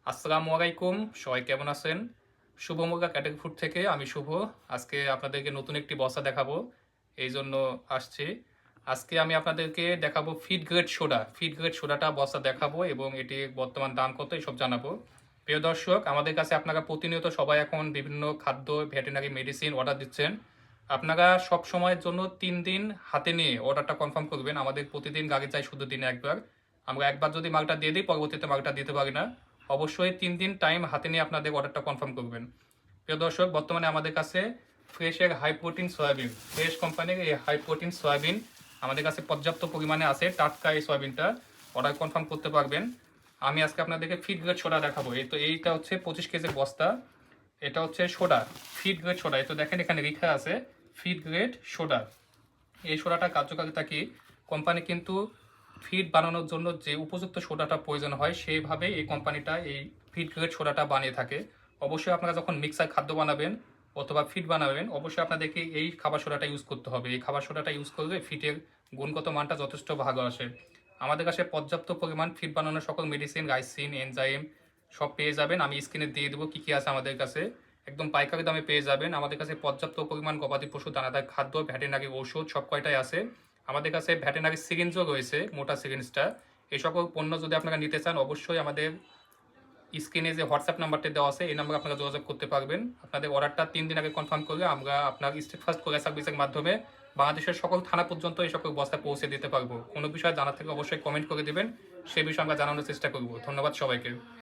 আসসালামু আলাইকুম, সবাই কেমন আছেন? শুভমুগা ক্যাটেল ফুড থেকে আমি শুভ। আজকে আপনাদেরকে নতুন একটি বস্তা দেখাবো। এইজন্য আসছি। আজকে আমি আপনাদেরকে দেখাবো feed grade soda. Feed grade সোডাটা বস্তা দেখাবো এবং এটির বর্তমান দাম কত এসব জানাবো। প্রিয় দর্শক, আমাদের কাছে আপনারা প্রতিনিয়ত সবাই এখন বিভিন্ন খাদ্য, ভেটেরিনারি মেডিসিন অর্ডার দিচ্ছেন। আপনারা সব সময়ের জন্য ৩ দিন হাতে নিয়ে অর্ডারটা কনফার্ম করবেন। আমাদের প্রতিদিন গাড়ি যায় শুধু দিনে একবার। আমরা একবার যদি মালটা দিয়ে দিই, পরবর্তীতে মালটা দিতে পারি না। অবশ্যই ৩ দিন টাইম হাতে নিয়ে আপনাদের অর্ডারটা কনফার্ম করবেন। প্রিয় দর্শক, বর্তমানে আমাদের কাছে ফ্রেশের হাই প্রোটিন সয়াবিন, ফ্রেশ কোম্পানির এই হাই প্রোটিন সয়াবিন আমাদের কাছে পর্যাপ্ত পরিমাণে আছে। টাটকা এই সয়াবিনটা অর্ডার কনফার্ম করতে পারবেন। আমি আজকে আপনাদেরকে ফিড গ্রেড সোডা দেখাবো। এইটা হচ্ছে 25 কেজির বস্তা। এটা হচ্ছে সোডা, ফিড গ্রেড সোডা। এই তো দেখেন এখানে লেখা আছে ফিড গ্রেড সোডা। এই সোডাটা কার্যকারিতা কি? কোম্পানি কিন্তু ফিড বানানোর জন্য যে উপযুক্ত সোডাটা প্রয়োজন হয় সেইভাবে এই কোম্পানিটা এই ফিড গ্রেড সোডাটা বানিয়ে থাকে। অবশ্যই আপনারা যখন মিক্সার খাদ্য বানাবেন অথবা ফিড বানাবেন, অবশ্যই আপনাদেরকে এই খাবার সোডাটা ইউজ করতে হবে। এই খাবার সোডাটা ইউজ করলে ফিটের গুণগত মানটা যথেষ্ট ভালো আসে। আমাদের কাছে পর্যাপ্ত পরিমাণ ফিড বানানোর সকল মেডিসিন, রাইসিন, এনজাইম সব পেয়ে যাবেন। আমি স্ক্রিনে দিয়ে দেবো কী কী আছে আমাদের কাছে। একদম পাইকারি দামে পেয়ে যাবেন। আমাদের কাছে পর্যাপ্ত পরিমাণ গবাদি পশু, দানাদার খাদ্য, ভেটেরিনারি ঔষধ সব কয়টাই আছে। আমাদের কাছে ভেটেরিনারি সিরিঞ্জও রয়েছে, মোটা সিরিঞ্জটা। এই সকল পণ্য যদি আপনারা নিতে চান, অবশ্যই আমাদের স্ক্রিনে যে হোয়াটসঅ্যাপ নাম্বারটি দেওয়া আছে এই নাম্বারে আপনারা যোগাযোগ করতে পারবেন। আপনাদের অর্ডারটা ৩ দিন আগে কনফার্ম করলে আমরা আপনার স্টেট ফার্স্ট কোরিয়ার সার্ভিসের মাধ্যমে বাংলাদেশের সকল থানা পর্যন্ত এই সকল বস্তা পৌঁছে দিতে পারবো। কোনো বিষয় জানার থেকে অবশ্যই কমেন্ট করে দিবেন, সেই বিষয়ে আমরা জানানোর চেষ্টা করব। ধন্যবাদ সবাইকে।